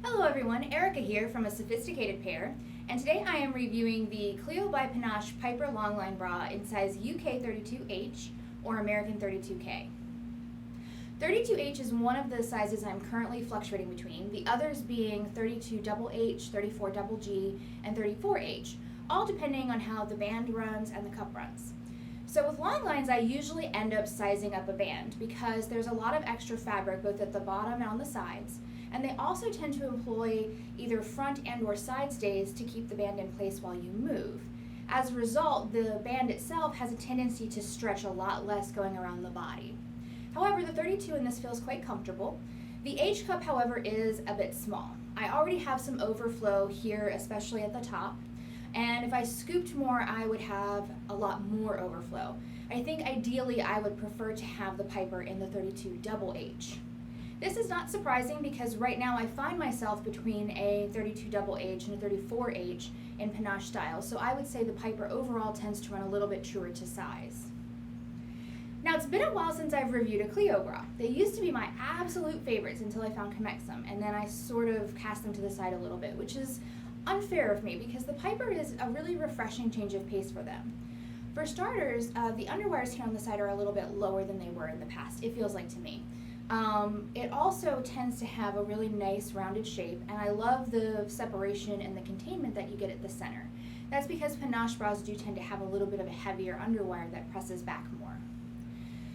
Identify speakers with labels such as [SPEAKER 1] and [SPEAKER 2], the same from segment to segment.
[SPEAKER 1] Hello everyone, Erica here from A Sophisticated Pair, and today I am reviewing the Cleo by Piper Longline Bra in size UK 32H or American 32K. 32H is one of the sizes I'm currently fluctuating between, the others being 32HH, 34GG, and 34H, all depending on how the band runs and the cup runs. So with long lines, I usually end up sizing up a band because there's a lot of extra fabric both at the bottom and on the sides, and they also tend to employ either front and or side stays to keep the band in place while you move. As a result, the band itself has a tendency to stretch a lot less going around the body. However, the 32 in this feels quite comfortable. The H cup, however, is a bit small. I already have some overflow here, especially at the top. And if I scooped more, I would have a lot more overflow. I think ideally I would prefer to have the Piper in the 32 double H. This is not surprising because right now I find myself between a 32 double H and a 34H in panache style, so I would say the Piper overall tends to run a little bit truer to size. Now it's been a while since I've reviewed a Cleo bra. They used to be my absolute favorites until I found Comexum, and then I sort of cast them to the side a little bit, which is unfair of me because the Piper is a really refreshing change of pace for them. For starters, the underwires here on the side are a little bit lower than they were in the past, it feels like to me. It also tends to have a really nice rounded shape, and I love the separation and the containment that you get at the center. That's because panache bras do tend to have a little bit of a heavier underwire that presses back more.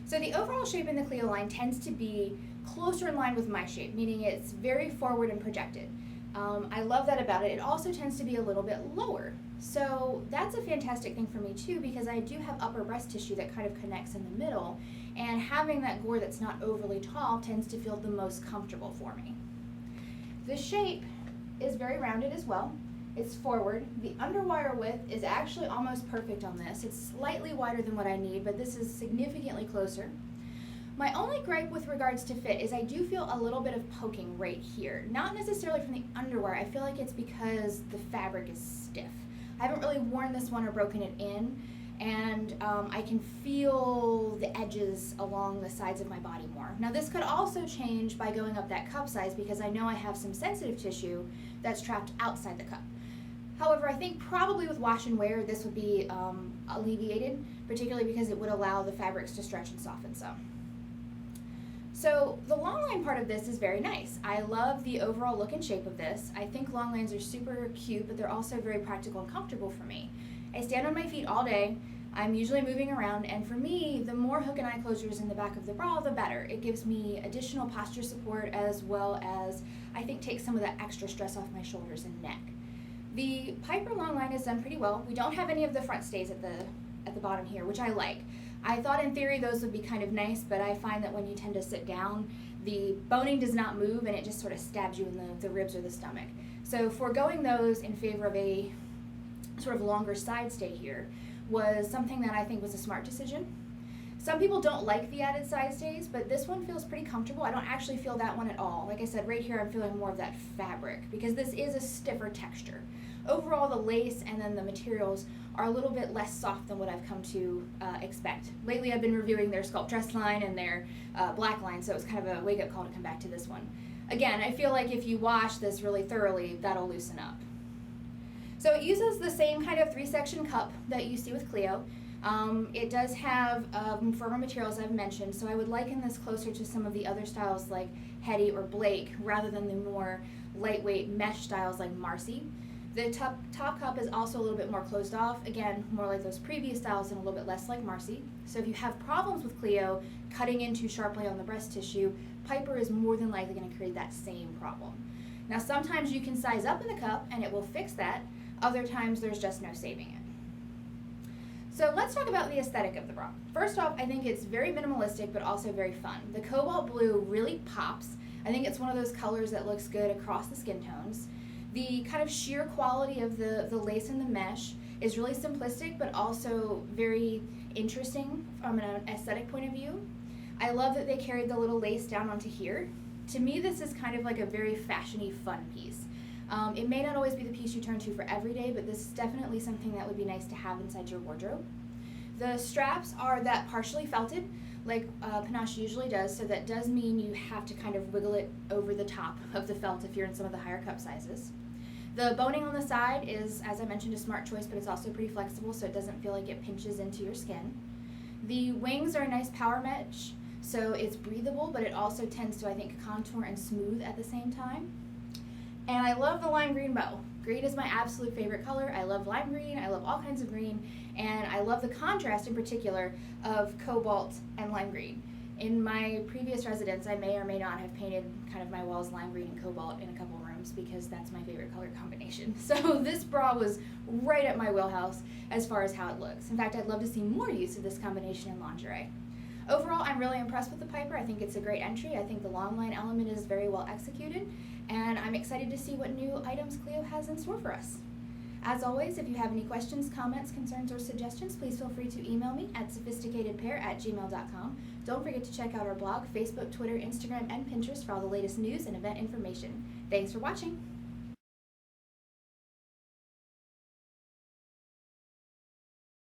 [SPEAKER 1] So the overall shape in the Cleo line tends to be closer in line with my shape, meaning it's very forward and projected. I love that about it. It also tends to be a little bit lower. So that's a fantastic thing for me too because I do have upper breast tissue that kind of connects in the middle, and having that gore that's not overly tall tends to feel the most comfortable for me. The shape is very rounded as well. It's forward. The underwire width is actually almost perfect on this. It's slightly wider than what I need, but this is significantly closer. My only gripe with regards to fit is I do feel a little bit of poking right here. Not necessarily from the underwire. I feel like it's because the fabric is stiff. I haven't really worn this one or broken it in, and I can feel the edges along the sides of my body more. Now this could also change by going up that cup size because I know I have some sensitive tissue that's trapped outside the cup. However, I think probably with wash and wear this would be alleviated, particularly because it would allow the fabrics to stretch and soften some. So the long line part of this is very nice. I love the overall look and shape of this. I think long lines are super cute, but they're also very practical and comfortable for me. I stand on my feet all day. I'm usually moving around, and for me, the more hook and eye closures in the back of the bra, the better. It gives me additional posture support as well as, I think, takes some of that extra stress off my shoulders and neck. The Piper long line is done pretty well. We don't have any of the front stays at the bottom here, which I like. I thought in theory those would be kind of nice, but I find that when you tend to sit down, the boning does not move and it just sort of stabs you in the ribs or the stomach. So foregoing those in favor of a sort of longer side stay here was something that I think was a smart decision. Some people don't like the added side stays, but this one feels pretty comfortable. I don't actually feel that one at all. Like I said, right here I'm feeling more of that fabric because this is a stiffer texture. Overall, the lace and then the materials are a little bit less soft than what I've come to expect. Lately, I've been reviewing their Sculpt Dress line and their black line, so it's kind of a wake-up call to come back to this one. Again, I feel like if you wash this really thoroughly, that'll loosen up. So it uses the same kind of 3-section cup that you see with Cleo. It does have firmer materials I've mentioned, so I would liken this closer to some of the other styles like Hetty or Blake rather than the more lightweight mesh styles like Marcy. The top cup is also a little bit more closed off, again, more like those previous styles and a little bit less like Marcy. So if you have problems with Cleo cutting in too sharply on the breast tissue, Piper is more than likely going to create that same problem. Now sometimes you can size up in the cup and it will fix that, other times there's just no saving it. So let's talk about the aesthetic of the bra. First off, I think it's very minimalistic but also very fun. The cobalt blue really pops. I think it's one of those colors that looks good across the skin tones. The kind of sheer quality of the lace and the mesh is really simplistic but also very interesting from an aesthetic point of view. I love that they carried the little lace down onto here. To me, this is kind of like a very fashiony fun piece. It may not always be the piece you turn to for every day, but this is definitely something that would be nice to have inside your wardrobe. The straps are that partially felted like panache usually does, so that does mean you have to kind of wiggle it over the top of the felt if you're in some of the higher cup sizes. The boning on the side is, as I mentioned, a smart choice, but it's also pretty flexible, so it doesn't feel like it pinches into your skin. The wings are a nice power mesh, so it's breathable, but it also tends to, I think, contour and smooth at the same time. And I love the lime green bow. Green is my absolute favorite color. I love lime green, I love all kinds of green, and I love the contrast in particular of cobalt and lime green. In my previous residence, I may or may not have painted kind of my walls lime green and cobalt in a couple rooms because that's my favorite color combination. So this bra was right at my wheelhouse as far as how it looks. In fact, I'd love to see more use of this combination in lingerie. Overall, I'm really impressed with the Piper. I think it's a great entry. I think the long line element is very well executed, and I'm excited to see what new items Cleo has in store for us. As always, if you have any questions, comments, concerns, or suggestions, please feel free to email me at sophisticatedpair@gmail.com. Don't forget to check out our blog, Facebook, Twitter, Instagram, and Pinterest for all the latest news and event information. Thanks for watching.